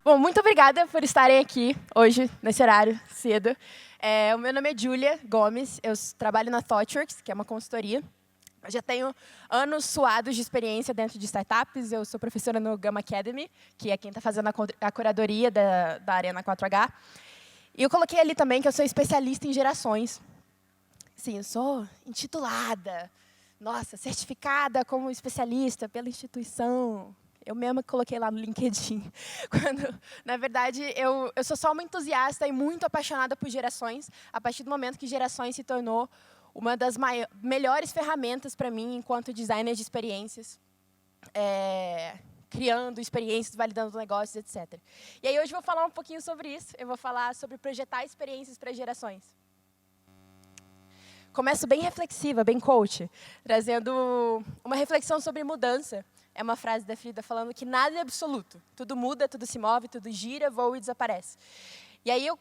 Bom, muito obrigada por estarem aqui hoje, nesse horário, cedo. O meu nome é Júlia Gomes, eu trabalho na ThoughtWorks, que é uma consultoria. Eu já tenho anos suados de experiência dentro de startups. Eu sou professora no Gamma Academy, que é quem está fazendo a curadoria da Arena 4H. E eu coloquei ali também que eu sou especialista em gerações. Sim, eu sou intitulada, nossa, certificada como especialista pela instituição. Eu mesma coloquei lá no LinkedIn. Quando, na verdade, eu sou só uma entusiasta e muito apaixonada por gerações, a partir do momento que gerações se tornou uma das melhores ferramentas para mim, enquanto designer de experiências, criando experiências, validando negócios, etc. E aí, hoje eu vou falar um pouquinho sobre isso. Eu vou falar sobre projetar experiências para gerações. Começo bem reflexiva, bem coach, trazendo uma reflexão sobre mudança. É uma frase da Frida falando que nada é absoluto. Tudo muda, tudo se move, tudo gira, voa e desaparece. E aí eu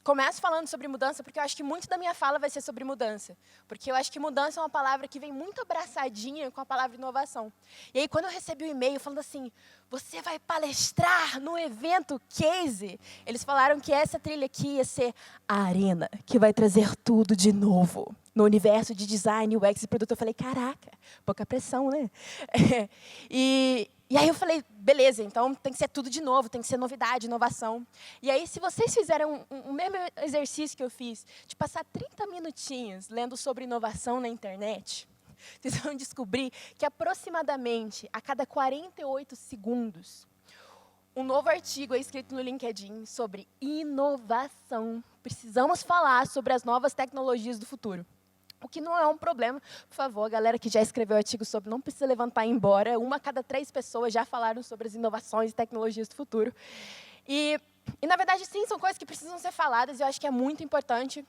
começo falando sobre mudança porque eu acho que muito da minha fala vai ser sobre mudança. Porque eu acho que mudança é uma palavra que vem muito abraçadinha com a palavra inovação. E aí, quando eu recebi o e-mail falando assim, você vai palestrar no evento Case, eles falaram que essa trilha aqui ia ser a arena, que vai trazer tudo de novo no universo de design, UX e produto. Eu falei, caraca, pouca pressão, né? E aí eu falei, beleza, então tem que ser tudo de novo, tem que ser novidade, inovação. E aí, se vocês fizerem um mesmo exercício que eu fiz, de passar 30 minutinhos lendo sobre inovação na internet, vocês vão descobrir que aproximadamente a cada 48 segundos, um novo artigo é escrito no LinkedIn sobre inovação. Precisamos falar sobre as novas tecnologias do futuro. O que não é um problema. Por favor, a galera que já escreveu artigo sobre não precisa levantar e ir embora. Uma a cada 3 pessoas já falaram sobre as inovações e tecnologias do futuro. E na verdade, sim, são coisas que precisam ser faladas e eu acho que é muito importante.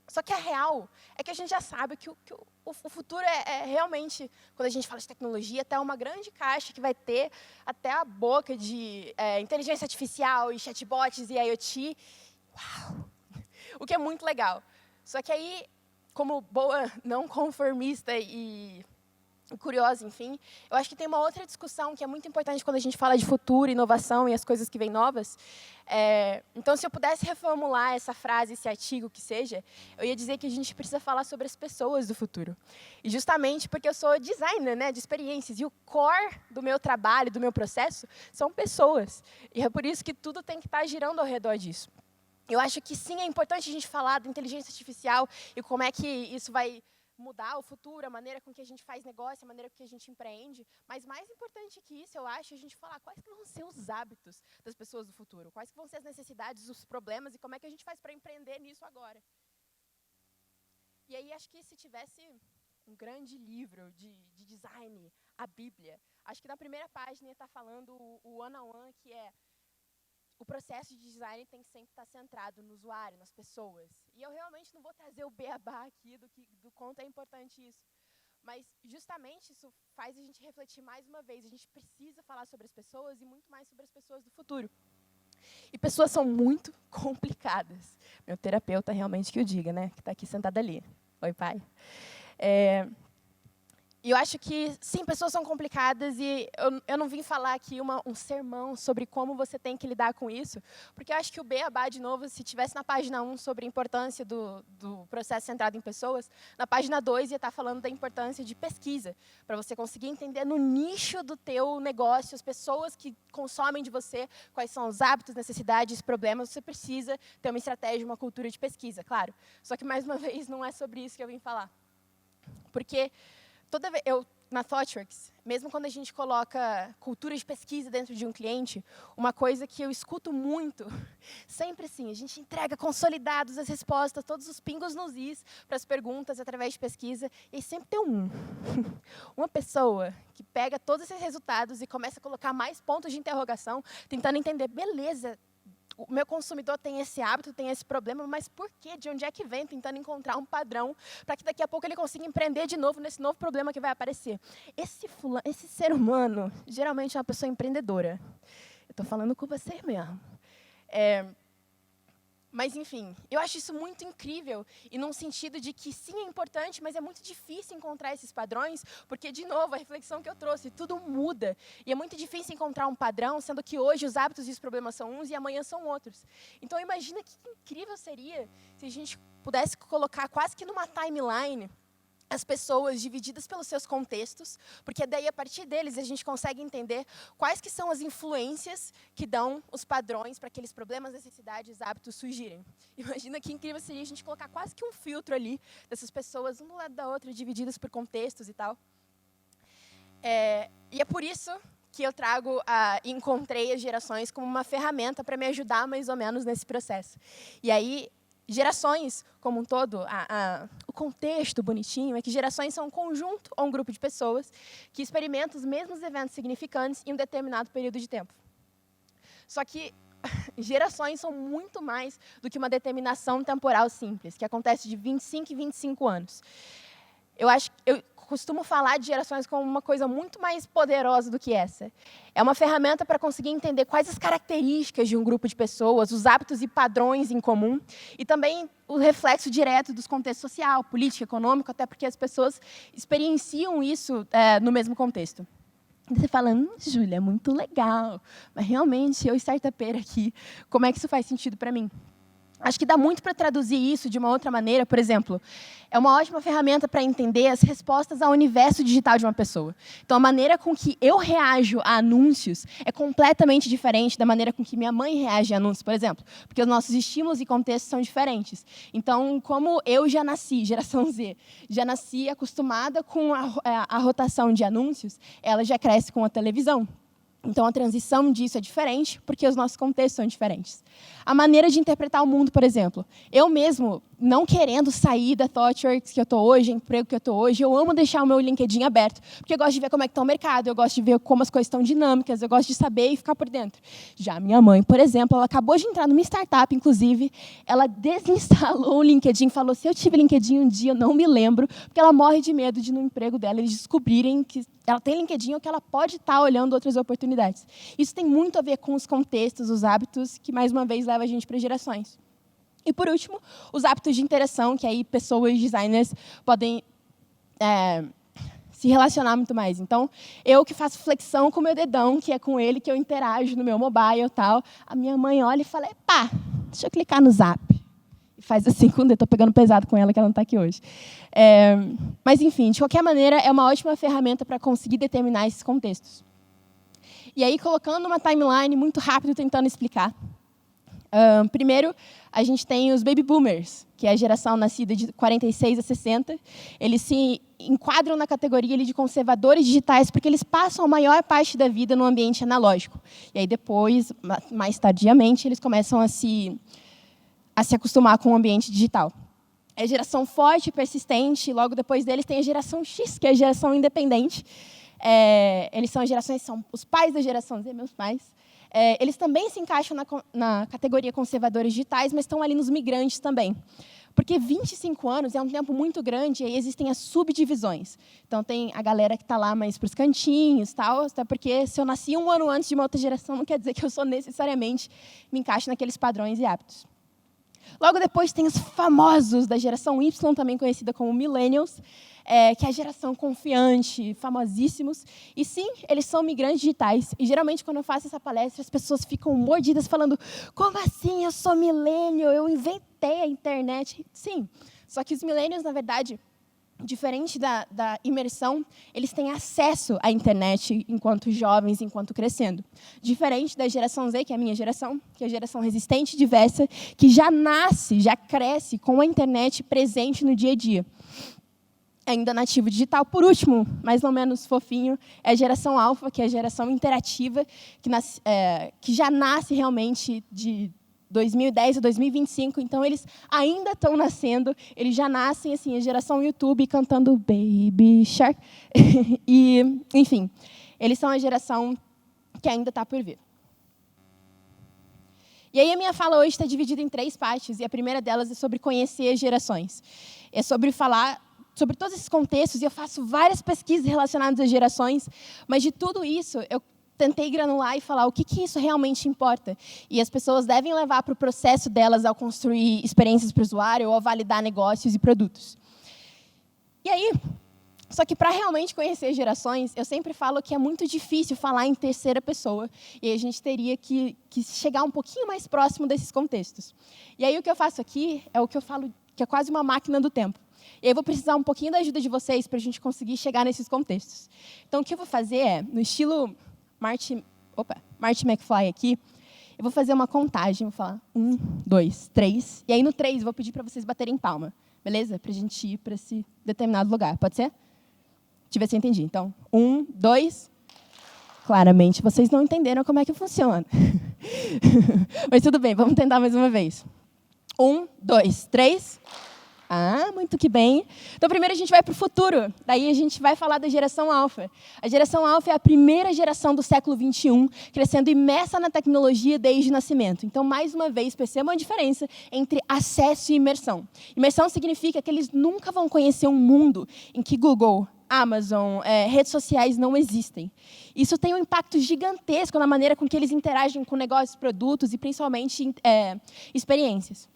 Só que a real é que a gente já sabe que o futuro é realmente, quando a gente fala de tecnologia, até uma grande caixa que vai ter até a boca de inteligência artificial e chatbots e IoT. Uau! O que é muito legal. Só que aí, como boa não conformista e curiosa, enfim, eu acho que tem uma outra discussão que é muito importante quando a gente fala de futuro, inovação e as coisas que vêm novas. Então, se eu pudesse reformular essa frase, esse artigo que seja, eu ia dizer que a gente precisa falar sobre as pessoas do futuro. E justamente porque eu sou designer, né, de experiências, e o core do meu trabalho, do meu processo, são pessoas. E é por isso que tudo tem que estar girando ao redor disso. Eu acho que sim, é importante a gente falar da inteligência artificial e como é que isso vai mudar o futuro, a maneira com que a gente faz negócio, a maneira com que a gente empreende. Mas mais importante que isso, eu acho, é a gente falar quais que vão ser os hábitos das pessoas do futuro, quais que vão ser as necessidades, os problemas e como é que a gente faz para empreender nisso agora. E aí, acho que se tivesse um grande livro de design, a Bíblia, acho que na primeira página ia estar falando o one-on-one, que é o processo de design tem que sempre estar centrado no usuário, nas pessoas. E eu realmente não vou trazer o beabá aqui do quanto é importante isso. Mas, justamente, isso faz a gente refletir mais uma vez. A gente precisa falar sobre as pessoas e muito mais sobre as pessoas do futuro. E pessoas são muito complicadas. Meu terapeuta realmente que o diga, né? Que está aqui sentada ali. Oi, pai. E eu acho que, sim, pessoas são complicadas e eu não vim falar aqui um sermão sobre como você tem que lidar com isso, porque eu acho que o beabá, de novo, se tivesse na página 1 sobre a importância do processo centrado em pessoas, na página 2 ia estar falando da importância de pesquisa, para você conseguir entender no nicho do teu negócio, as pessoas que consomem de você, quais são os hábitos, necessidades, problemas, você precisa ter uma estratégia, uma cultura de pesquisa, claro. Só que, mais uma vez, não é sobre isso que eu vim falar. Porque toda vez, na ThoughtWorks, mesmo quando a gente coloca cultura de pesquisa dentro de um cliente, uma coisa que eu escuto muito, sempre assim, a gente entrega consolidados as respostas, todos os pingos nos is para as perguntas através de pesquisa, e sempre tem uma pessoa que pega todos esses resultados e começa a colocar mais pontos de interrogação, tentando entender, beleza, o meu consumidor tem esse hábito, tem esse problema, mas por quê? De onde é que vem? Tentando encontrar um padrão para que daqui a pouco ele consiga empreender de novo nesse novo problema que vai aparecer. Esse ser humano, geralmente é uma pessoa empreendedora. Eu estou falando com você mesmo. Mas, enfim, eu acho isso muito incrível, e num sentido de que, sim, é importante, mas é muito difícil encontrar esses padrões, porque, de novo, a reflexão que eu trouxe, tudo muda. E é muito difícil encontrar um padrão, sendo que hoje os hábitos e os problemas são uns e amanhã são outros. Então, imagina que incrível seria se a gente pudesse colocar quase que numa timeline as pessoas divididas pelos seus contextos, porque daí, a partir deles, a gente consegue entender quais que são as influências que dão os padrões para aqueles problemas, necessidades, hábitos surgirem. Imagina que incrível seria a gente colocar quase que um filtro ali dessas pessoas, um do lado da outra, divididas por contextos e tal. E é por isso que eu encontrei as gerações como uma ferramenta para me ajudar mais ou menos nesse processo. E aí, gerações, como um todo, o contexto bonitinho é que gerações são um conjunto ou um grupo de pessoas que experimentam os mesmos eventos significantes em um determinado período de tempo. Só que gerações são muito mais do que uma determinação temporal simples, que acontece de 25 em 25 anos. Eu costumo falar de gerações como uma coisa muito mais poderosa do que essa. É uma ferramenta para conseguir entender quais as características de um grupo de pessoas, os hábitos e padrões em comum, e também o reflexo direto dos contextos social, político, econômico, até porque as pessoas experienciam isso no mesmo contexto. Você fala, Júlia, é muito legal, mas realmente, eu startupeira aqui, como é que isso faz sentido para mim? Acho que dá muito para traduzir isso de uma outra maneira. Por exemplo, é uma ótima ferramenta para entender as respostas ao universo digital de uma pessoa. Então, a maneira com que eu reajo a anúncios é completamente diferente da maneira com que minha mãe reage a anúncios, por exemplo, porque os nossos estímulos e contextos são diferentes. Então, como eu já nasci, geração Z, já nasci acostumada com a rotação de anúncios, ela já cresce com a televisão. Então, a transição disso é diferente, porque os nossos contextos são diferentes. A maneira de interpretar o mundo, por exemplo. Eu mesmo, não querendo sair da ThoughtWorks que eu estou hoje, emprego que eu estou hoje, eu amo deixar o meu LinkedIn aberto, porque eu gosto de ver como é que está o mercado, eu gosto de ver como as coisas estão dinâmicas, eu gosto de saber e ficar por dentro. Já minha mãe, por exemplo, ela acabou de entrar numa startup, inclusive, ela desinstalou o LinkedIn, falou, se eu tive LinkedIn um dia, eu não me lembro, porque ela morre de medo de, no emprego dela, eles descobrirem que ela tem LinkedIn ou que ela pode estar olhando outras oportunidades. Isso tem muito a ver com os contextos, os hábitos, que, mais uma vez, leva a gente para gerações. E, por último, os hábitos de interação, que aí pessoas, designers, podem se relacionar muito mais. Então, eu que faço flexão com o meu dedão, que é com ele que eu interajo no meu mobile e tal, a minha mãe olha e fala, pá, deixa eu clicar no Zap. Faz assim com o dedo, estou pegando pesado com ela, que ela não está aqui hoje. Mas, enfim, de qualquer maneira, é uma ótima ferramenta para conseguir determinar esses contextos. E aí, colocando uma timeline muito rápido, tentando explicar. Primeiro, a gente tem os baby boomers, que é a geração nascida de 46 a 60. Eles se enquadram na categoria de conservadores digitais, porque eles passam a maior parte da vida no ambiente analógico. E aí, depois, mais tardiamente, eles começam a se acostumar com o ambiente digital. É a geração forte e persistente, logo depois deles tem a geração X, que é a geração independente. Eles são são os pais da geração Z, meus pais. Eles também se encaixam na categoria conservadores digitais, mas estão ali nos migrantes também. Porque 25 anos é um tempo muito grande e aí existem as subdivisões. Então, tem a galera que está lá mais para os cantinhos, tal, até porque se eu nasci um ano antes de uma outra geração, não quer dizer que eu sou necessariamente me encaixo naqueles padrões e hábitos. Logo depois tem os famosos da geração Y, também conhecida como millennials, que é a geração confiante, famosíssimos. E sim, eles são migrantes digitais. E geralmente, quando eu faço essa palestra, as pessoas ficam mordidas falando, como assim, eu sou millennial, eu inventei a internet. Sim, só que os millennials, na verdade, diferente da imersão, eles têm acesso à internet enquanto jovens, enquanto crescendo. Diferente da geração Z, que é a minha geração, que é a geração resistente e diversa, que já nasce, já cresce com a internet presente no dia a dia. Ainda nativo digital. Por último, mais ou menos fofinho, é a geração alfa, que é a geração interativa, que já nasce realmente de 2010 a 2025, então eles ainda estão nascendo, eles já nascem assim, a geração YouTube cantando Baby Shark. E, enfim, eles são a geração que ainda está por vir. E aí a minha fala hoje está dividida em 3 partes, e a primeira delas é sobre conhecer as gerações. É sobre falar sobre todos esses contextos, e eu faço várias pesquisas relacionadas às gerações, mas de tudo isso, eu tentei granular e falar o que isso realmente importa. E as pessoas devem levar para o processo delas ao construir experiências para o usuário ou ao validar negócios e produtos. E aí, só que para realmente conhecer gerações, eu sempre falo que é muito difícil falar em terceira pessoa, e a gente teria que chegar um pouquinho mais próximo desses contextos. E aí o que eu faço aqui é o que eu falo que é quase uma máquina do tempo. E aí eu vou precisar um pouquinho da ajuda de vocês para a gente conseguir chegar nesses contextos. Então o que eu vou fazer é, no estilo Marty McFly aqui, eu vou fazer uma contagem, vou falar 1, 2, 3, e aí no 3 eu vou pedir para vocês baterem palma, beleza? Para a gente ir para esse determinado lugar, pode ser? Deixa eu ver se eu entendi. Então, 1, 2. Claramente, vocês não entenderam como é que funciona. Mas tudo bem, vamos tentar mais uma vez. 1, 2, 3. Ah, muito que bem. Então, primeiro a gente vai para o futuro. Daí a gente vai falar da geração alfa. A geração alfa é a primeira geração do século 21, crescendo imersa na tecnologia desde o nascimento. Então, mais uma vez, percebam a diferença entre acesso e imersão. Imersão significa que eles nunca vão conhecer um mundo em que Google, Amazon, redes sociais não existem. Isso tem um impacto gigantesco na maneira com que eles interagem com negócios, produtos e, principalmente, experiências.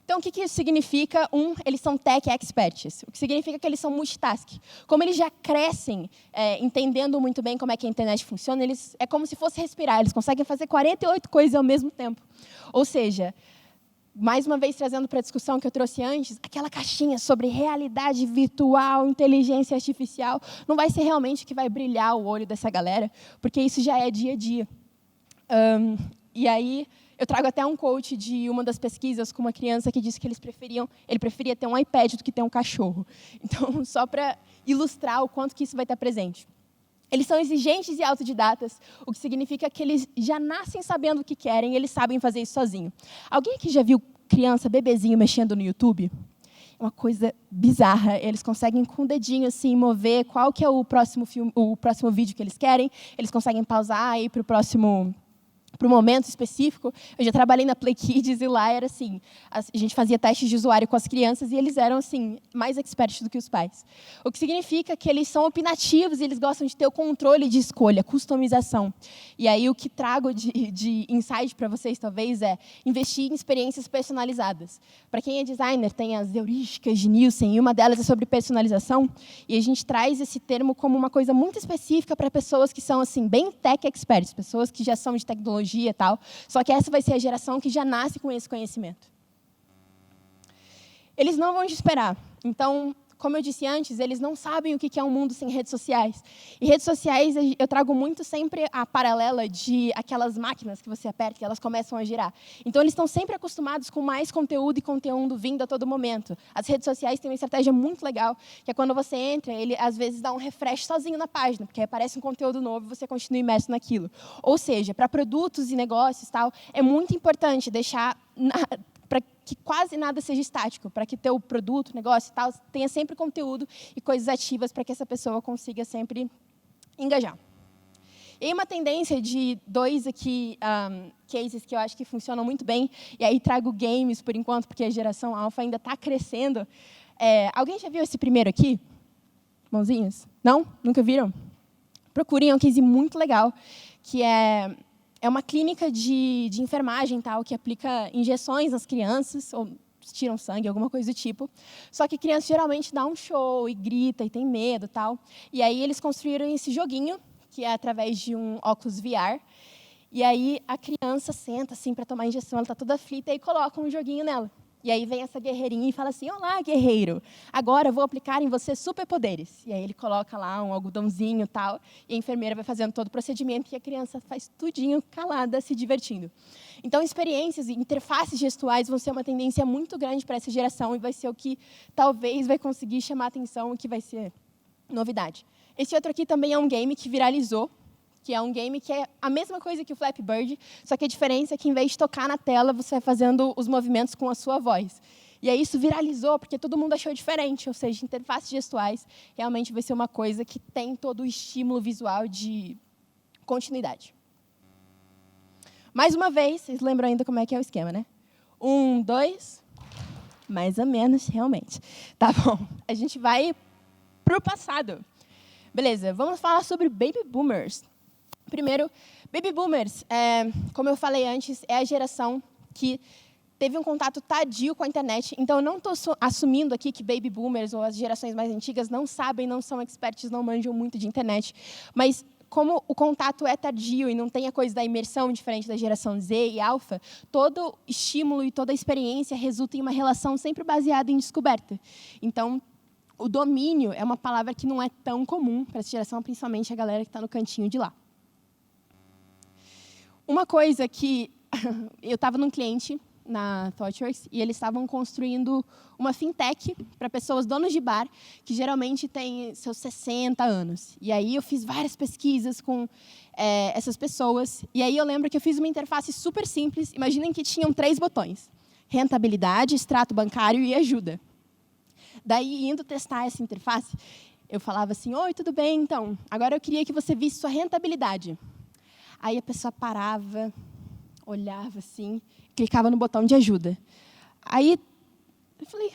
Então, o que isso significa? Eles são tech experts, o que significa que eles são multitask. Como eles já crescem entendendo muito bem como é que a internet funciona, é como se fosse respirar, eles conseguem fazer 48 coisas ao mesmo tempo. Ou seja, mais uma vez trazendo para a discussão que eu trouxe antes, aquela caixinha sobre realidade virtual, inteligência artificial, não vai ser realmente o que vai brilhar o olho dessa galera, porque isso já é dia a dia. E aí, eu trago até um quote de uma das pesquisas com uma criança que disse que ele preferia ter um iPad do que ter um cachorro. Então, só para ilustrar o quanto que isso vai estar presente. Eles são exigentes e autodidatas, o que significa que eles já nascem sabendo o que querem e eles sabem fazer isso sozinho. Alguém aqui já viu criança, bebezinho, mexendo no YouTube? É uma coisa bizarra. Eles conseguem, com o dedinho, assim, mover qual que é o próximo vídeo que eles querem. Eles conseguem pausar e ir para o momento específico. Eu já trabalhei na Play Kids e lá era assim, a gente fazia testes de usuário com as crianças e eles eram assim mais experts do que os pais. O que significa que eles são opinativos e eles gostam de ter o controle de escolha, customização. E aí o que trago de insight para vocês talvez é investir em experiências personalizadas. Para quem é designer, tem as heurísticas de Nielsen e uma delas é sobre personalização e a gente traz esse termo como uma coisa muito específica para pessoas que são assim bem tech experts, pessoas que já são de tecnologia e tal, só que essa vai ser a geração que já nasce com esse conhecimento. Eles não vão te esperar. Então, como eu disse antes, eles não sabem o que é um mundo sem redes sociais. E redes sociais, eu trago muito sempre a paralela de aquelas máquinas que você aperta e elas começam a girar. Então, eles estão sempre acostumados com mais conteúdo e conteúdo vindo a todo momento. As redes sociais têm uma estratégia muito legal, que é quando você entra, ele às vezes dá um refresh sozinho na página, porque aparece um conteúdo novo e você continua imerso naquilo. Ou seja, para produtos e negócios, tal, é muito importante deixar para que quase nada seja estático, para que teu produto, negócio e tal, tenha sempre conteúdo e coisas ativas para que essa pessoa consiga sempre engajar. E uma tendência de 2 aqui, cases que eu acho que funcionam muito bem, e aí trago games por enquanto, porque a geração alfa ainda está crescendo. Alguém já viu esse primeiro aqui? Mãozinhas? Não? Nunca viram? Procurem, é um case muito legal, que é uma clínica de enfermagem tal, que aplica injeções nas crianças, ou tiram sangue, alguma coisa do tipo. Só que criança geralmente dá um show e grita e tem medo tal. E aí eles construíram esse joguinho, que é através de um óculos VR. E aí a criança senta assim para tomar a injeção, ela está toda aflita, e aí coloca um joguinho nela. E aí vem essa guerreirinha e fala assim: olá, guerreiro, agora eu vou aplicar em você superpoderes. E aí ele coloca lá um algodãozinho e tal, e a enfermeira vai fazendo todo o procedimento e a criança faz tudinho calada, se divertindo. Então, experiências e interfaces gestuais vão ser uma tendência muito grande para essa geração e vai ser o que talvez vai conseguir chamar a atenção e que vai ser novidade. Esse outro aqui também é um game que viralizou, que é um game que é a mesma coisa que o Flappy Bird, só que a diferença é que, em vez de tocar na tela, você vai fazendo os movimentos com a sua voz. E aí isso viralizou, porque todo mundo achou diferente, ou seja, interfaces gestuais realmente vai ser uma coisa que tem todo o estímulo visual de continuidade. Mais uma vez, vocês lembram ainda como é que é o esquema, né? 1, 2, mais ou menos, realmente. Tá bom, a gente vai para o passado. Beleza, vamos falar sobre Baby Boomers. Primeiro, Baby Boomers, como eu falei antes, é a geração que teve um contato tardio com a internet. Então, eu não estou assumindo aqui que Baby Boomers ou as gerações mais antigas não sabem, não são experts, não manjam muito de internet. Mas, como o contato é tardio e não tem a coisa da imersão diferente da geração Z e Alpha, todo estímulo e toda experiência resulta em uma relação sempre baseada em descoberta. Então, o domínio é uma palavra que não é tão comum para essa geração, principalmente a galera que está no cantinho de lá. Uma coisa que... eu estava num cliente na ThoughtWorks e eles estavam construindo uma fintech para pessoas donas de bar, que geralmente têm seus 60 anos. E aí eu fiz várias pesquisas com essas pessoas. E aí eu lembro que eu fiz uma interface super simples. Imaginem que tinham 3 botões: rentabilidade, extrato bancário e ajuda. Daí, indo testar essa interface, eu falava assim: oi, tudo bem? Então, agora eu queria que você visse sua rentabilidade. Aí a pessoa parava, olhava assim, clicava no botão de ajuda. Aí eu falei: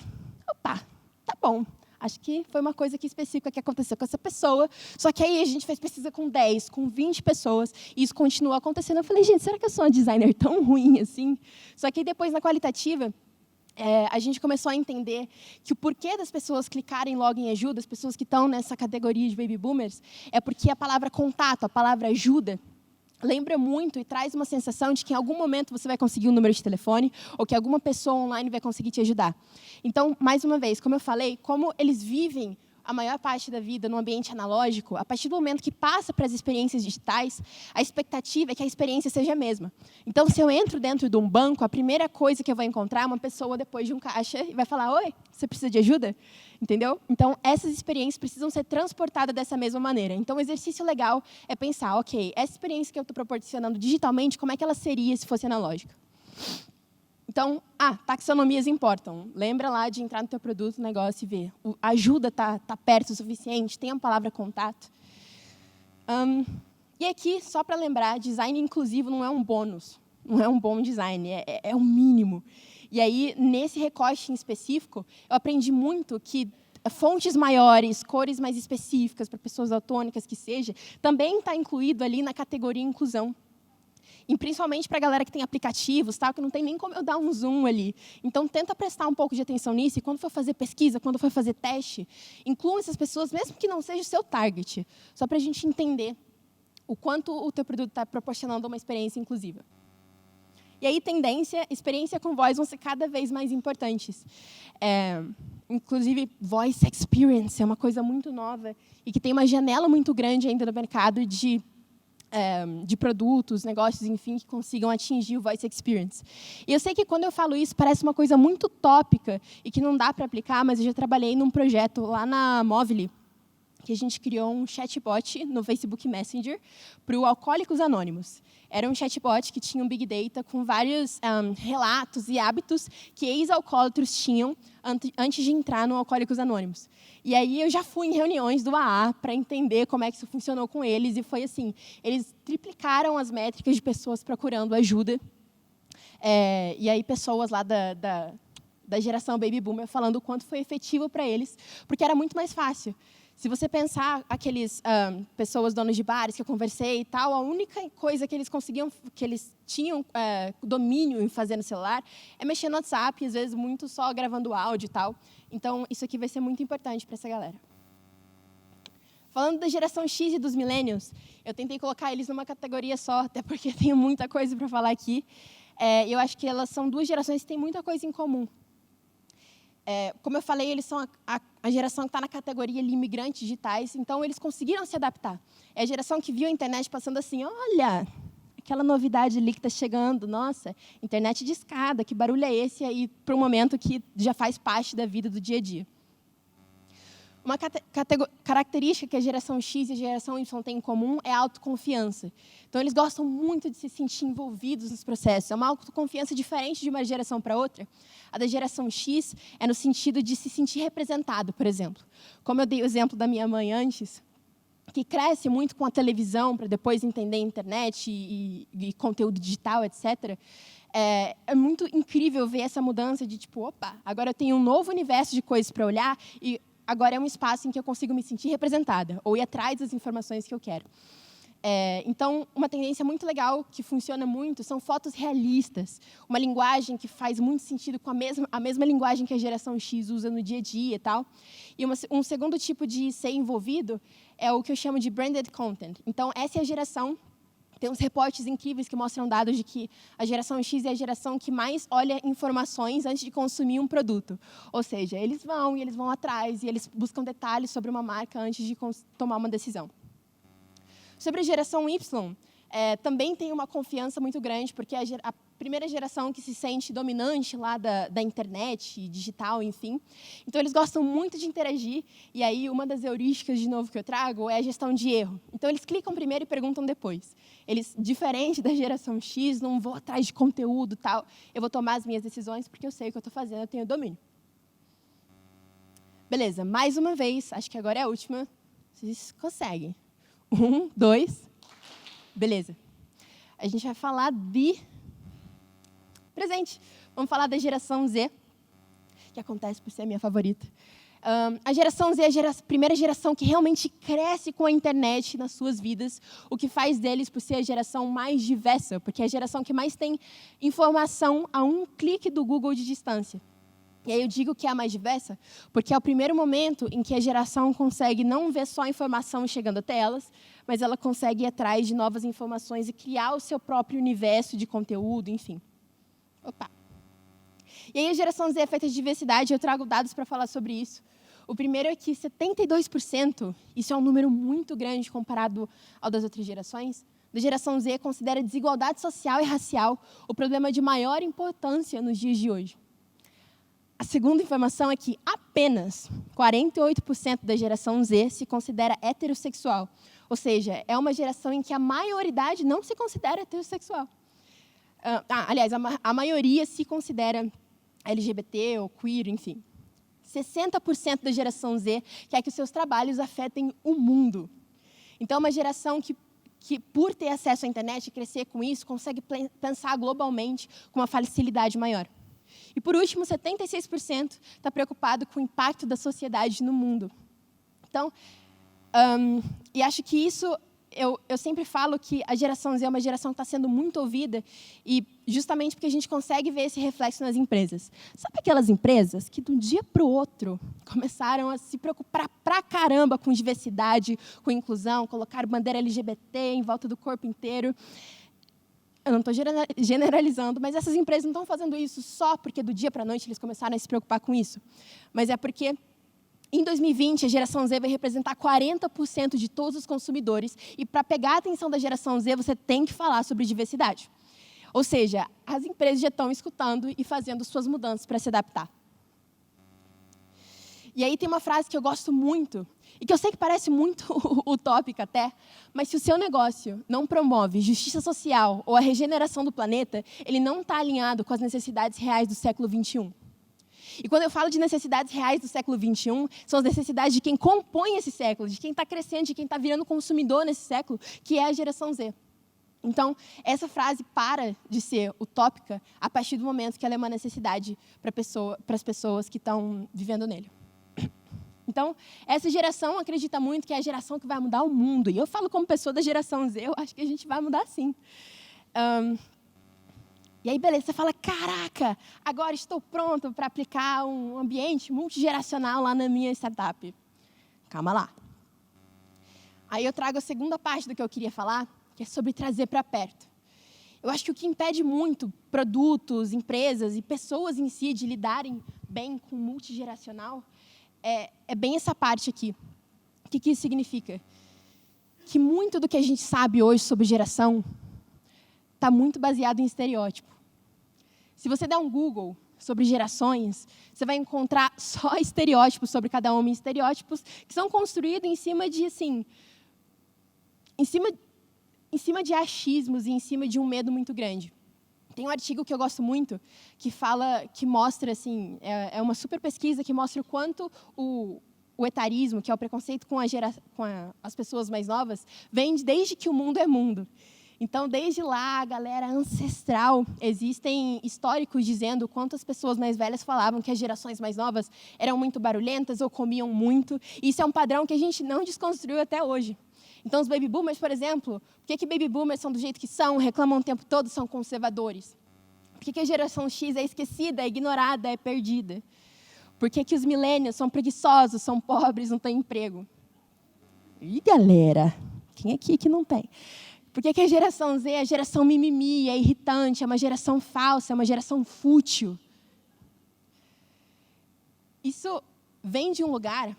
opa, tá bom. Acho que foi uma coisa aqui específica que aconteceu com essa pessoa. Só que aí a gente fez pesquisa com 10, com 20 pessoas, e isso continuou acontecendo. Eu falei: gente, será que eu sou uma designer tão ruim assim? Só que aí depois, na qualitativa, a gente começou a entender que o porquê das pessoas clicarem logo em ajuda, as pessoas que estão nessa categoria de baby boomers, é porque a palavra contato, a palavra ajuda, lembra muito e traz uma sensação de que em algum momento você vai conseguir um número de telefone ou que alguma pessoa online vai conseguir te ajudar. Então, mais uma vez, como eu falei, como eles vivem a maior parte da vida no ambiente analógico, a partir do momento que passa para as experiências digitais, a expectativa é que a experiência seja a mesma. Então, se eu entro dentro de um banco, a primeira coisa que eu vou encontrar é uma pessoa depois de um caixa e vai falar: oi, você precisa de ajuda? Entendeu? Então, essas experiências precisam ser transportadas dessa mesma maneira. Então, o exercício legal é pensar: ok, essa experiência que eu estou proporcionando digitalmente, como é que ela seria se fosse analógica? Então, taxonomias importam. Lembra lá de entrar no teu produto, negócio e ver. A ajuda tá perto o suficiente, tem a palavra contato. E aqui, só para lembrar, design inclusivo não é um bônus, não é um bom design, é o mínimo. E aí, nesse recorte em específico, eu aprendi muito que fontes maiores, cores mais específicas para pessoas daltônicas que seja, também está incluído ali na categoria inclusão. E principalmente para a galera que tem aplicativos, que não tem nem como eu dar um zoom ali. Então, tenta prestar um pouco de atenção nisso, e quando for fazer pesquisa, quando for fazer teste, inclua essas pessoas, mesmo que não seja o seu target, só para a gente entender o quanto o teu produto está proporcionando uma experiência inclusiva. E aí, tendência, experiência com voz vão ser cada vez mais importantes. Inclusive, voice experience é uma coisa muito nova e que tem uma janela muito grande ainda no mercado de produtos, negócios, enfim, que consigam atingir o voice experience. E eu sei que quando eu falo isso parece uma coisa muito tópica e que não dá para aplicar, mas eu já trabalhei num projeto lá na Movile, que a gente criou um chatbot no Facebook Messenger para o Alcoólicos Anônimos. Era um chatbot que tinha um big data com vários relatos e hábitos que ex-alcoólatros tinham antes de entrar no Alcoólicos Anônimos. E aí eu já fui em reuniões do AA para entender como é que isso funcionou com eles, e foi assim: eles triplicaram as métricas de pessoas procurando ajuda, e aí pessoas lá da geração Baby Boomer falando o quanto foi efetivo para eles, porque era muito mais fácil. Se você pensar aqueles pessoas donas de bares que eu conversei e tal, a única coisa que eles conseguiam, que eles tinham domínio em fazer no celular, é mexer no WhatsApp, às vezes muito só gravando áudio e tal. Então, isso aqui vai ser muito importante para essa galera. Falando da geração X e dos millennials, eu tentei colocar eles numa categoria só, até porque tenho muita coisa para falar aqui. Eu acho que elas são 2 gerações que têm muita coisa em comum. Como eu falei, eles são a geração que está na categoria ali, imigrantes digitais, então eles conseguiram se adaptar. É a geração que viu a internet passando assim: olha, aquela novidade ali que está chegando, nossa, internet de escada, que barulho é esse? Aí, para um momento que já faz parte da vida do dia a dia. Uma característica que a geração X e a geração Y têm em comum é a autoconfiança. Então, eles gostam muito de se sentir envolvidos nos processos. É uma autoconfiança diferente de uma geração para outra. A da geração X é no sentido de se sentir representado, por exemplo. Como eu dei o exemplo da minha mãe antes, que cresce muito com a televisão para depois entender a internet e conteúdo digital, etc., é muito incrível ver essa mudança de tipo: opa, agora eu tenho um novo universo de coisas para olhar e agora é um espaço em que eu consigo me sentir representada ou ir atrás das informações que eu quero. Então, uma tendência muito legal, que funciona muito, são fotos realistas. Uma linguagem que faz muito sentido com a mesma linguagem que a geração X usa no dia a dia e tal. E um segundo tipo de ser envolvido é o que eu chamo de branded content. Então, essa é a geração. Tem uns reportes incríveis que mostram dados de que a geração X é a geração que mais olha informações antes de consumir um produto. Ou seja, eles vão atrás, e eles buscam detalhes sobre uma marca antes de tomar uma decisão. Sobre a geração Y, também tem uma confiança muito grande, porque é a primeira geração que se sente dominante lá da internet, digital, enfim. Então, eles gostam muito de interagir, e aí uma das heurísticas, de novo, que eu trago é a gestão de erro. Então, eles clicam primeiro e perguntam depois. Eles, diferente da geração X, não vou atrás de conteúdo, tal. Eu vou tomar as minhas decisões porque eu sei o que eu estou fazendo, eu tenho domínio. Beleza, mais uma vez, acho que agora é a última. Vocês conseguem. 1, 2. Beleza. A gente vai falar de presente. Vamos falar da geração Z, que acontece por ser a minha favorita. A geração Z é a primeira geração que realmente cresce com a internet nas suas vidas, o que faz deles por ser a geração mais diversa, porque é a geração que mais tem informação a um clique do Google de distância. E aí eu digo que é a mais diversa, porque é o primeiro momento em que a geração consegue não ver só a informação chegando até elas, mas ela consegue ir atrás de novas informações e criar o seu próprio universo de conteúdo, enfim. Opa! E aí a geração Z é feita de diversidade, eu trago dados para falar sobre isso. O primeiro é que 72%, isso é um número muito grande comparado ao das outras gerações, da geração Z considera a desigualdade social e racial o problema de maior importância nos dias de hoje. A segunda informação é que apenas 48% da geração Z se considera heterossexual. Ou seja, é uma geração em que a maioridade não se considera heterossexual. Aliás, a maioria se considera LGBT ou queer, enfim. 60% da geração Z quer que os seus trabalhos afetem o mundo. Então, é uma geração que, por ter acesso à internet e crescer com isso, consegue pensar globalmente com uma facilidade maior. E, por último, 76% está preocupado com o impacto da sociedade no mundo. Então, e acho que isso, eu sempre falo que a geração Z é uma geração que está sendo muito ouvida, e justamente porque a gente consegue ver esse reflexo nas empresas. Sabe aquelas empresas que, de um dia para o outro, começaram a se preocupar pra caramba com diversidade, com inclusão, colocar bandeira LGBT em volta do corpo inteiro? Eu não estou generalizando, mas essas empresas não estão fazendo isso só porque do dia para a noite eles começaram a se preocupar com isso. Mas é porque, em 2020, a geração Z vai representar 40% de todos os consumidores. E para pegar a atenção da geração Z, você tem que falar sobre diversidade. Ou seja, as empresas já estão escutando e fazendo suas mudanças para se adaptar. E aí tem uma frase que eu gosto muito, e que eu sei que parece muito utópica até, mas se o seu negócio não promove justiça social ou a regeneração do planeta, ele não está alinhado com as necessidades reais do século XXI. E quando eu falo de necessidades reais do século XXI, são as necessidades de quem compõe esse século, de quem está crescendo, de quem está virando consumidor nesse século, que é a geração Z. Então, essa frase para de ser utópica a partir do momento que ela é uma necessidade para as pessoas que estão vivendo nele. Então, essa geração acredita muito que é a geração que vai mudar o mundo. E eu falo como pessoa da geração Z, eu acho que a gente vai mudar sim. E aí, beleza, você fala, caraca, agora estou pronto para aplicar um ambiente multigeracional lá na minha startup. Calma lá. Aí eu trago a segunda parte do que eu queria falar, que é sobre trazer para perto. Eu acho que o que impede muito produtos, empresas e pessoas em si de lidarem bem com o multigeracional é bem essa parte aqui. O que isso significa? Que muito do que a gente sabe hoje sobre geração está muito baseado em estereótipo. Se você der um Google sobre gerações, você vai encontrar só estereótipos sobre cada uma, estereótipos que são construídos em cima de, assim, em cima de achismos e em cima de um medo muito grande. Tem um artigo que eu gosto muito, que mostra, assim, é uma super pesquisa que mostra o quanto o etarismo, que é o preconceito com as pessoas mais novas, vem desde que o mundo é mundo. Então, desde lá, a galera ancestral, existem históricos dizendo quantas pessoas mais velhas falavam que as gerações mais novas eram muito barulhentas ou comiam muito. E isso é um padrão que a gente não desconstruiu até hoje. Então, os baby boomers, por exemplo, por que baby boomers são do jeito que são, reclamam o tempo todo, são conservadores? Por que a geração X é esquecida, é ignorada, é perdida? Por que os millennials são preguiçosos, são pobres, não têm emprego? Ih, galera, quem aqui que não tem? Por que a geração Z é a geração mimimi, é irritante, é uma geração falsa, é uma geração fútil? Isso vem de um lugar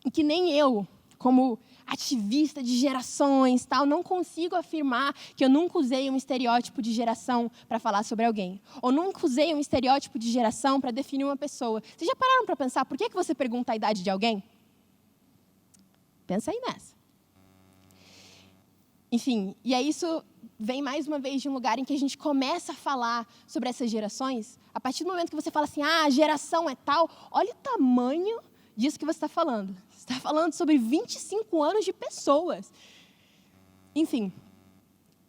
em que nem eu, como ativista de gerações, tal, não consigo afirmar que eu nunca usei um estereótipo de geração para falar sobre alguém. Ou nunca usei um estereótipo de geração para definir uma pessoa. Vocês já pararam para pensar por que você pergunta a idade de alguém? Pensa aí nessa. Enfim, e aí isso vem mais uma vez de um lugar em que a gente começa a falar sobre essas gerações. A partir do momento que você fala assim, a geração é tal, olha o tamanho disso que você está falando. Você está falando sobre 25 anos de pessoas. Enfim,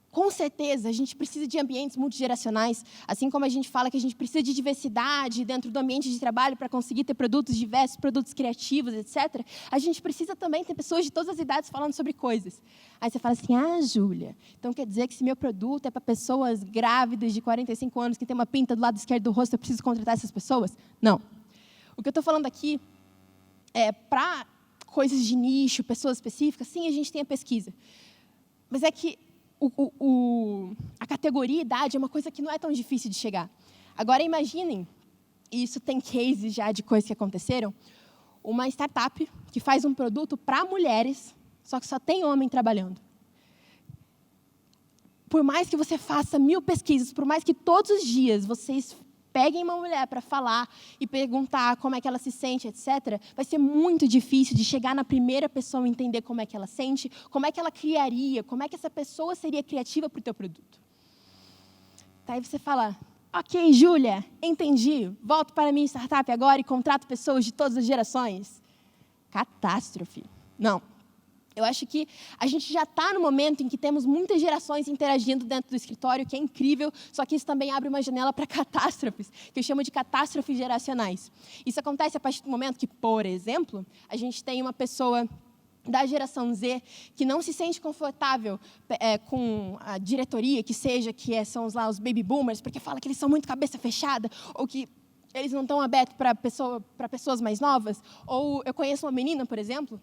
com certeza, a gente precisa de ambientes multigeracionais, assim como a gente fala que a gente precisa de diversidade dentro do ambiente de trabalho para conseguir ter produtos diversos, produtos criativos, etc. A gente precisa também ter pessoas de todas as idades falando sobre coisas. Aí você fala assim, Júlia, então quer dizer que se meu produto é para pessoas grávidas de 45 anos que tem uma pinta do lado esquerdo do rosto, eu preciso contratar essas pessoas? Não. O que eu estou falando aqui é para coisas de nicho, pessoas específicas, sim, a gente tem a pesquisa. Mas é que a categoria idade é uma coisa que não é tão difícil de chegar. Agora, imaginem, e isso tem cases já de coisas que aconteceram, uma startup que faz um produto para mulheres, só que só tem homem trabalhando. Por mais que você faça 1000 pesquisas, por mais que todos os dias vocês peguem uma mulher para falar e perguntar como é que ela se sente, etc., vai ser muito difícil de chegar na primeira pessoa e entender como é que ela sente, como é que ela criaria, como é que essa pessoa seria criativa para o teu produto. Tá, aí você fala, ok, Júlia, entendi, volto para a minha startup agora e contrato pessoas de todas as gerações. Catástrofe. Não. Eu acho que a gente já está no momento em que temos muitas gerações interagindo dentro do escritório, que é incrível, só que isso também abre uma janela para catástrofes, que eu chamo de catástrofes geracionais. Isso acontece a partir do momento que, por exemplo, a gente tem uma pessoa da geração Z que não se sente confortável com a diretoria, são lá os baby boomers, porque fala que eles são muito cabeça fechada, ou que eles não estão abertos para pessoas mais novas. Ou eu conheço uma menina, por exemplo,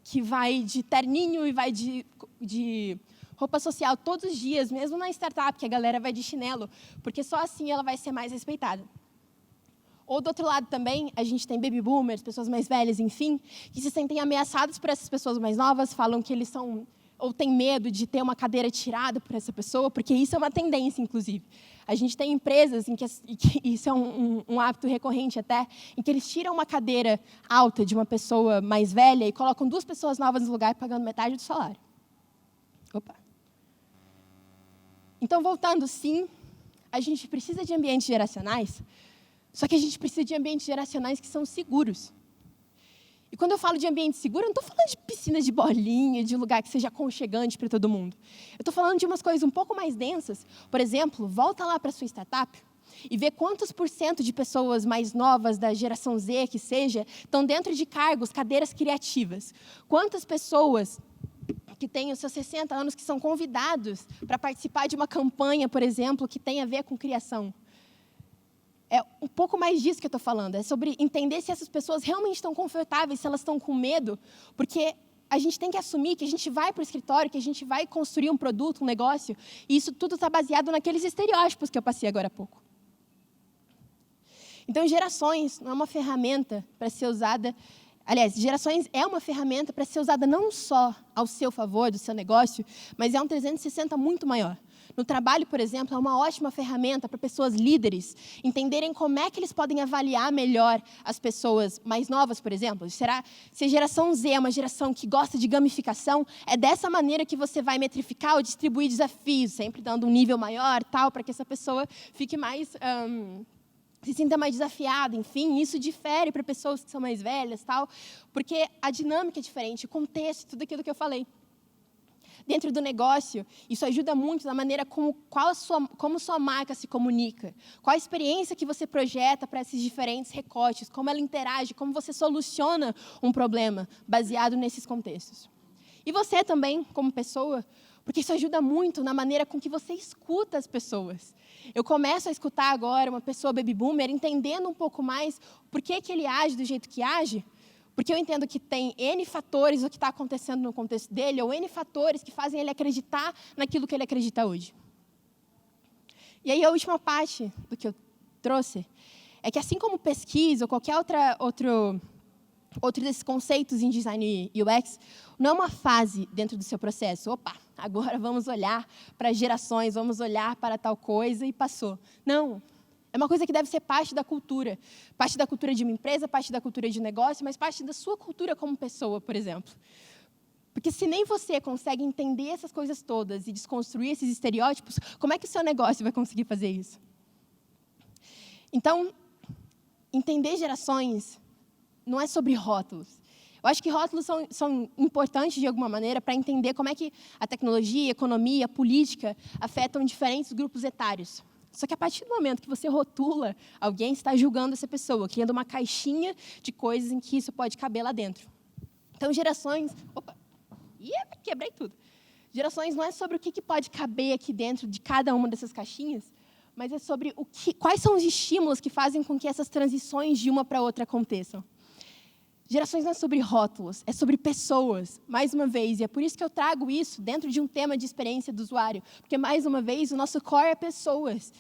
que vai de terninho e vai de roupa social todos os dias, mesmo na startup, que a galera vai de chinelo, porque só assim ela vai ser mais respeitada. Ou, do outro lado também, a gente tem baby boomers, pessoas mais velhas, enfim, que se sentem ameaçados por essas pessoas mais novas, falam que eles são, ou têm medo de ter uma cadeira tirada por essa pessoa, porque isso é uma tendência, inclusive. A gente tem empresas em que isso é um hábito recorrente até, em que eles tiram uma cadeira alta de uma pessoa mais velha e colocam 2 pessoas novas no lugar, pagando metade do salário. Opa. Então, voltando, sim, a gente precisa de ambientes geracionais, só que a gente precisa de ambientes geracionais que são seguros. E quando eu falo de ambiente seguro, eu não estou falando de piscina de bolinha, de lugar que seja aconchegante para todo mundo. Eu estou falando de umas coisas um pouco mais densas. Por exemplo, volta lá para a sua startup e vê quantos % de pessoas mais novas, da geração Z, que seja, estão dentro de cargos, cadeiras criativas. Quantas pessoas que têm os seus 60 anos que são convidados para participar de uma campanha, por exemplo, que tem a ver com criação. É um pouco mais disso que eu estou falando. É sobre entender se essas pessoas realmente estão confortáveis, se elas estão com medo. Porque a gente tem que assumir que a gente vai para o escritório, que a gente vai construir um produto, um negócio, e isso tudo está baseado naqueles estereótipos que eu passei agora há pouco. Então, gerações não é uma ferramenta para ser usada... Aliás, gerações é uma ferramenta para ser usada não só ao seu favor, do seu negócio, mas é um 360 muito maior. No trabalho, por exemplo, é uma ótima ferramenta para pessoas líderes entenderem como é que eles podem avaliar melhor as pessoas mais novas, por exemplo. Se a geração Z é uma geração que gosta de gamificação, é dessa maneira que você vai metrificar ou distribuir desafios, sempre dando um nível maior, tal, para que essa pessoa fique mais... se sinta mais desafiada, enfim, isso difere para pessoas que são mais velhas, tal, porque a dinâmica é diferente, o contexto, tudo aquilo que eu falei. Dentro do negócio, isso ajuda muito na maneira como sua marca se comunica, qual a experiência que você projeta para esses diferentes recortes, como ela interage, como você soluciona um problema baseado nesses contextos. E você também, como pessoa, porque isso ajuda muito na maneira com que você escuta as pessoas. Eu começo a escutar agora uma pessoa baby boomer, entendendo um pouco mais por que ele age do jeito que age, porque eu entendo que tem N fatores do que está acontecendo no contexto dele, ou N fatores que fazem ele acreditar naquilo que ele acredita hoje. E aí a última parte do que eu trouxe é que, assim como pesquisa ou qualquer outro desses conceitos em design e UX, não é uma fase dentro do seu processo. Opa, agora vamos olhar para gerações, vamos olhar para tal coisa e passou. Não. É uma coisa que deve ser parte da cultura de uma empresa, parte da cultura de negócio, mas parte da sua cultura como pessoa, por exemplo. Porque se nem você consegue entender essas coisas todas e desconstruir esses estereótipos, como é que o seu negócio vai conseguir fazer isso? Então, entender gerações não é sobre rótulos. Eu acho que rótulos são importantes, de alguma maneira, para entender como é que a tecnologia, a economia, a política afetam diferentes grupos etários. Só que a partir do momento que você rotula alguém, está julgando essa pessoa, criando uma caixinha de coisas em que isso pode caber lá dentro. Então, gerações... Opa! Quebrei tudo. Gerações não é sobre o que pode caber aqui dentro de cada uma dessas caixinhas, mas é sobre quais são os estímulos que fazem com que essas transições de uma para outra aconteçam. Gerações não é sobre rótulos, é sobre pessoas, mais uma vez. E é por isso que eu trago isso dentro de um tema de experiência do usuário. Porque, mais uma vez, o nosso core é pessoas.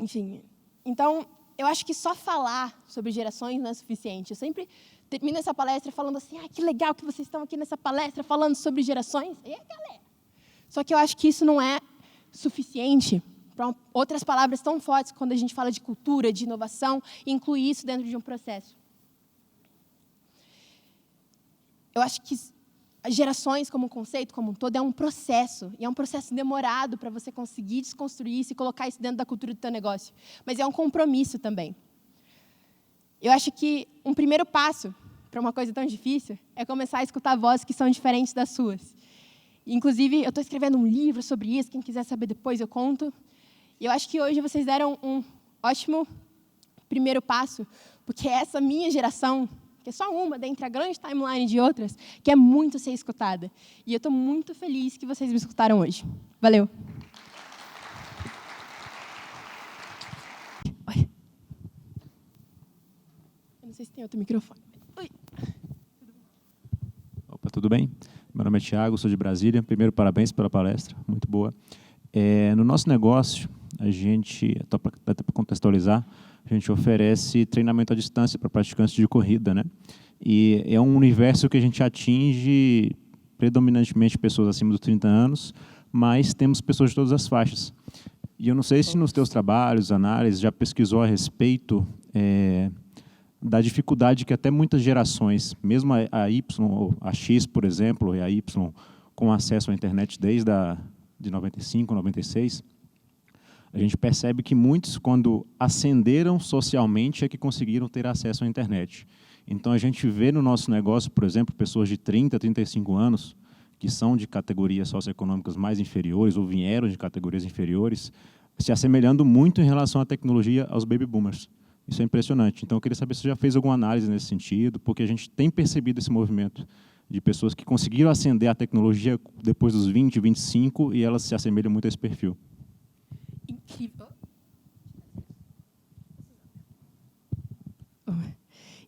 Enfim, então, eu acho que só falar sobre gerações não é suficiente. Eu sempre termino essa palestra falando assim, que legal que vocês estão aqui nessa palestra falando sobre gerações. E aí, galera? Só que eu acho que isso não é suficiente para outras palavras tão fortes quando a gente fala de cultura, de inovação, e incluir isso dentro de um processo. Eu acho que as gerações, como conceito, como um todo, é um processo. E é um processo demorado para você conseguir desconstruir isso e colocar isso dentro da cultura do teu negócio. Mas é um compromisso também. Eu acho que um primeiro passo para uma coisa tão difícil é começar a escutar vozes que são diferentes das suas. Inclusive, eu estou escrevendo um livro sobre isso. Quem quiser saber depois, eu conto. E eu acho que hoje vocês deram um ótimo primeiro passo, porque essa minha geração... que é só uma dentre a grande timeline de outras, que é muito ser escutada. E eu estou muito feliz que vocês me escutaram hoje. Valeu. Oi. Eu não sei se tem outro microfone. Oi. Opa, tudo bem? Meu nome é Thiago, sou de Brasília. Primeiro, parabéns pela palestra, muito boa. No nosso negócio, a gente, até para contextualizar, a gente oferece treinamento à distância para praticantes de corrida, né? E é um universo que a gente atinge predominantemente pessoas acima dos 30 anos, mas temos pessoas de todas as faixas. E eu não sei se nos teus trabalhos, análises, já pesquisou a respeito da dificuldade que até muitas gerações, mesmo a Y, ou a X, por exemplo, e a Y, com acesso à internet desde de 95, 96, a gente percebe que muitos, quando ascenderam socialmente, é que conseguiram ter acesso à internet. Então, a gente vê no nosso negócio, por exemplo, pessoas de 30, 35 anos, que são de categorias socioeconômicas mais inferiores, ou vieram de categorias inferiores, se assemelhando muito em relação à tecnologia aos baby boomers. Isso é impressionante. Então, eu queria saber se você já fez alguma análise nesse sentido, porque a gente tem percebido esse movimento de pessoas que conseguiram ascender a tecnologia depois dos 20, 25, e elas se assemelham muito a esse perfil. Incrível.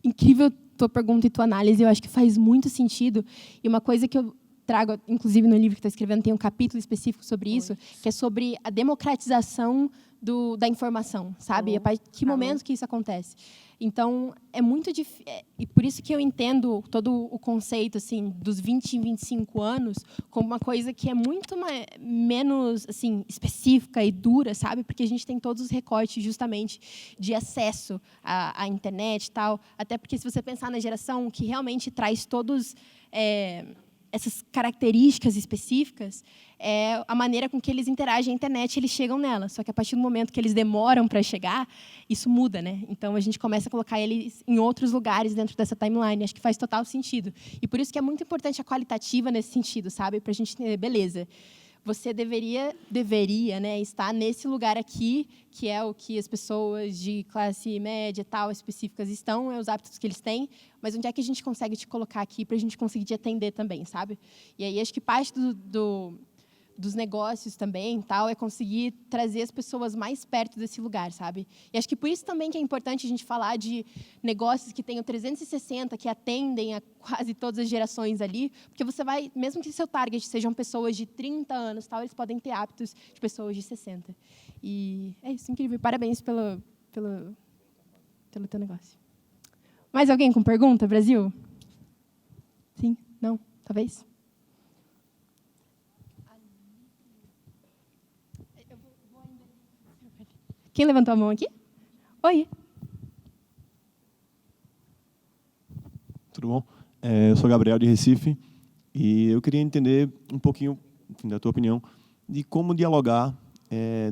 Incrível tua pergunta e tua análise. Eu acho que faz muito sentido. E uma coisa que eu trago, inclusive no livro que estou escrevendo, tem um capítulo específico sobre isso, que é sobre a democratização da informação, sabe? A que momento que isso acontece. Então, é muito difícil. E por isso que eu entendo todo o conceito assim, dos 20 e 25 anos como uma coisa que é muito menos assim, específica e dura, sabe? Porque a gente tem todos os recortes, justamente, de acesso à internet e tal. Até porque, se você pensar na geração que realmente traz todos... essas características específicas, a maneira com que eles interagem à internet, eles chegam nela. Só que a partir do momento que eles demoram para chegar, isso muda, né? Então, a gente começa a colocar eles em outros lugares dentro dessa timeline. Acho que faz total sentido. E por isso que é muito importante a qualitativa nesse sentido, sabe? Para a gente entender, beleza, você deveria, né, estar nesse lugar aqui, que é o que as pessoas de classe média tal específicas estão, é os hábitos que eles têm, mas onde é que a gente consegue te colocar aqui para a gente conseguir te atender também, sabe? E aí acho que parte dos negócios também, tal, é conseguir trazer as pessoas mais perto desse lugar, sabe? E acho que por isso também que é importante a gente falar de negócios que tenham 360, que atendem a quase todas as gerações ali, porque você vai, mesmo que seu target sejam pessoas de 30 anos, tal, eles podem ter hábitos de pessoas de 60. E é isso, incrível. Parabéns pelo teu negócio. Mais alguém com pergunta, Brasil? Sim? Não? Talvez? Quem levantou a mão aqui? Oi. Tudo bom? Eu sou Gabriel, de Recife, e eu queria entender um pouquinho, enfim, da tua opinião, de como dialogar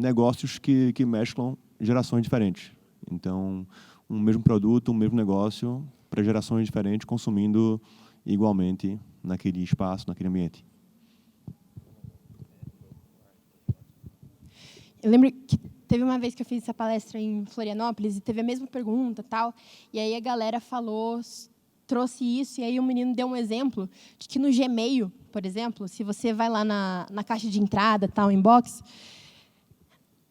negócios que mesclam gerações diferentes. Então, um mesmo produto, um mesmo negócio, para gerações diferentes, consumindo igualmente naquele espaço, naquele ambiente. Eu lembro que teve uma vez que eu fiz essa palestra em Florianópolis e teve a mesma pergunta, tal, e aí a galera trouxe isso, e aí o menino deu um exemplo de que no Gmail, por exemplo, se você vai lá na caixa de entrada, tal, inbox,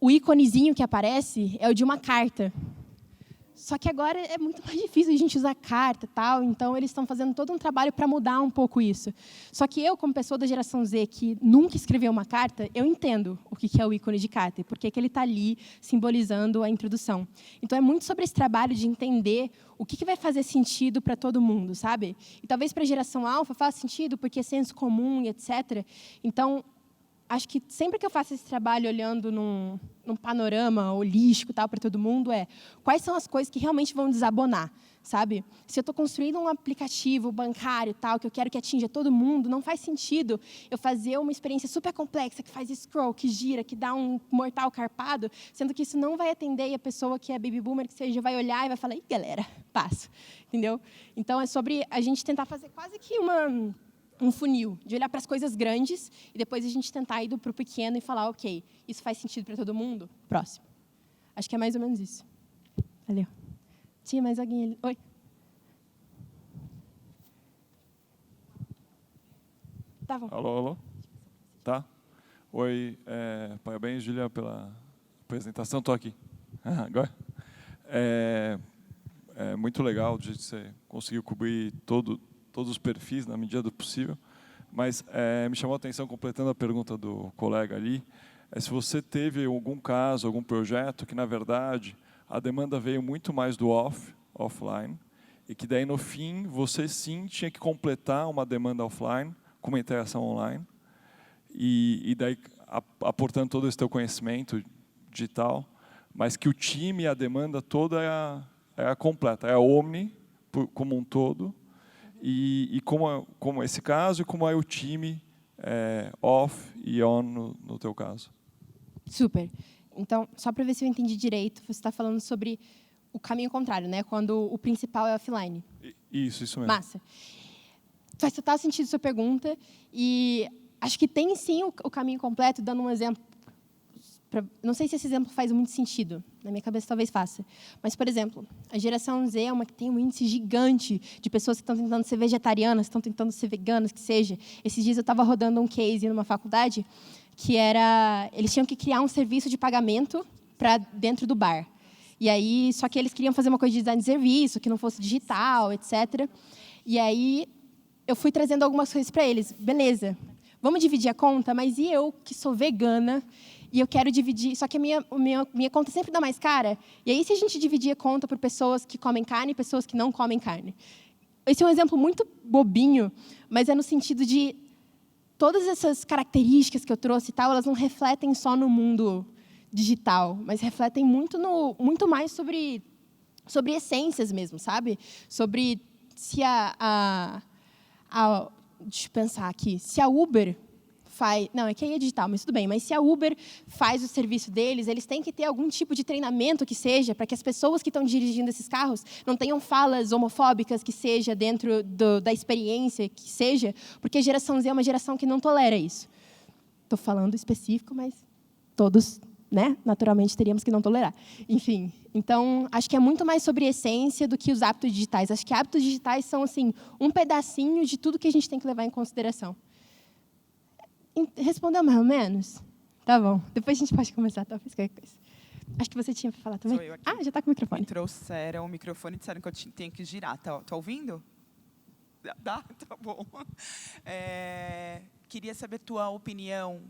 o íconezinho que aparece é o de uma carta. Só que agora é muito mais difícil a gente usar carta, tal, então eles estão fazendo todo um trabalho para mudar um pouco isso. Só que eu, como pessoa da geração Z, que nunca escreveu uma carta, eu entendo o que é o ícone de carta e por que ele está ali simbolizando a introdução. Então, é muito sobre esse trabalho de entender o que vai fazer sentido para todo mundo, sabe? E talvez para a geração alfa faça sentido, porque é senso comum e etc. Então, acho que sempre que eu faço esse trabalho olhando num panorama holístico tal para todo mundo quais são as coisas que realmente vão desabonar, sabe? Se eu estou construindo um aplicativo bancário tal que eu quero que atinja todo mundo, não faz sentido eu fazer uma experiência super complexa que faz scroll, que gira, que dá um mortal carpado, sendo que isso não vai atender e a pessoa que é baby boomer, que seja, vai olhar e vai falar, ih, galera, passo, entendeu? Então é sobre a gente tentar fazer quase que um funil, de olhar para as coisas grandes e depois a gente tentar ir para o pequeno e falar, ok, isso faz sentido para todo mundo? Próximo. Acho que é mais ou menos isso. Valeu. Tinha mais alguém ali? Oi? Tá bom. Alô, alô? Tá? Oi, parabéns, Júlia, pela apresentação. Estou aqui. Agora? É muito legal de você conseguir cobrir todos os perfis na medida do possível, mas me chamou a atenção, completando a pergunta do colega ali, se você teve algum caso, algum projeto que, na verdade, a demanda veio muito mais do offline, e que daí, no fim, você sim tinha que completar uma demanda offline com uma interação online, e daí aportando todo esse teu conhecimento digital, mas que o time e a demanda toda é a completa, é a omni, como um todo, e como esse caso, e como é o time off e on no teu caso. Super. Então, só para ver se eu entendi direito, você está falando sobre o caminho contrário, né? Quando o principal é offline. Isso mesmo. Massa. Faz total sentido a sua pergunta, e acho que tem sim o caminho completo, dando um exemplo. Não sei se esse exemplo faz muito sentido, na minha cabeça talvez faça. Mas, por exemplo, a geração Z é uma que tem um índice gigante de pessoas que estão tentando ser vegetarianas, estão tentando ser veganas, que seja. Esses dias eu estava rodando um case numa faculdade que eles tinham que criar um serviço de pagamento para dentro do bar. E aí, só que eles queriam fazer uma coisa de design de serviço, que não fosse digital, etc. E aí, eu fui trazendo algumas coisas para eles. Beleza, vamos dividir a conta, mas e eu, que sou vegana, e eu quero dividir, só que a minha conta sempre dá mais cara. E aí, se a gente dividir a conta por pessoas que comem carne e pessoas que não comem carne? Esse é um exemplo muito bobinho, mas é no sentido de todas essas características que eu trouxe e tal, elas não refletem só no mundo digital, mas refletem muito mais sobre essências mesmo, sabe? Sobre se deixa eu pensar aqui, se a Uber faz... Não, é que aí é digital, mas tudo bem. Mas se a Uber faz o serviço deles, eles têm que ter algum tipo de treinamento que seja para que as pessoas que estão dirigindo esses carros não tenham falas homofóbicas que seja dentro da experiência que seja, porque a geração Z é uma geração que não tolera isso. Estou falando específico, mas todos, né, naturalmente, teríamos que não tolerar. Enfim, então, acho que é muito mais sobre essência do que os hábitos digitais. Acho que hábitos digitais são, assim, um pedacinho de tudo que a gente tem que levar em consideração. Respondeu mais ou menos? Tá bom. Depois a gente pode começar, talvez, qualquer coisa. Acho que você tinha para falar também. Sou eu aqui. Ah, já está com o microfone. Me trouxeram o microfone e disseram que eu tenho que girar. Tá ouvindo? Dá? Tá bom. Queria saber tua opinião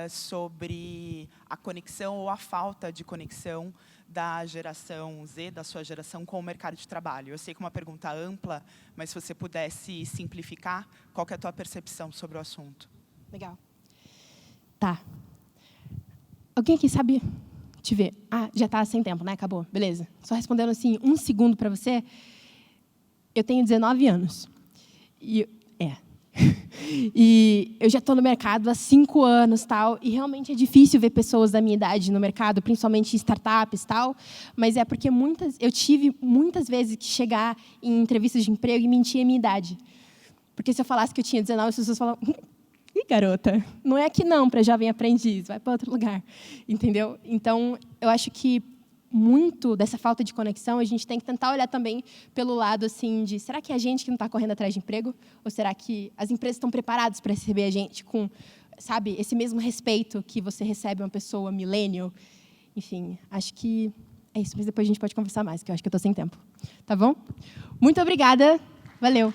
sobre a conexão ou a falta de conexão da geração Z, da sua geração, com o mercado de trabalho. Eu sei que é uma pergunta ampla, mas se você pudesse simplificar, qual que é a tua percepção sobre o assunto? Legal. Tá. Alguém aqui sabe te ver? Ah, já está sem tempo, né? Acabou. Beleza. Só respondendo assim, 1 segundo para você. Eu tenho 19 anos. E eu já estou no mercado há 5 anos, tal, e realmente é difícil ver pessoas da minha idade no mercado, principalmente em startups, tal, mas é porque eu tive muitas vezes que chegar em entrevistas de emprego e mentir a minha idade. Porque se eu falasse que eu tinha 19, as pessoas falavam: ih, garota, não é aqui não, para jovem aprendiz, vai para outro lugar. Entendeu? Então, eu acho que muito dessa falta de conexão, a gente tem que tentar olhar também pelo lado assim de, será que é a gente que não está correndo atrás de emprego? Ou será que as empresas estão preparadas para receber a gente com, sabe, esse mesmo respeito que você recebe uma pessoa millennial? Enfim, acho que é isso, mas depois a gente pode conversar mais, que eu acho que eu estou sem tempo. Tá bom? Muito obrigada. Valeu.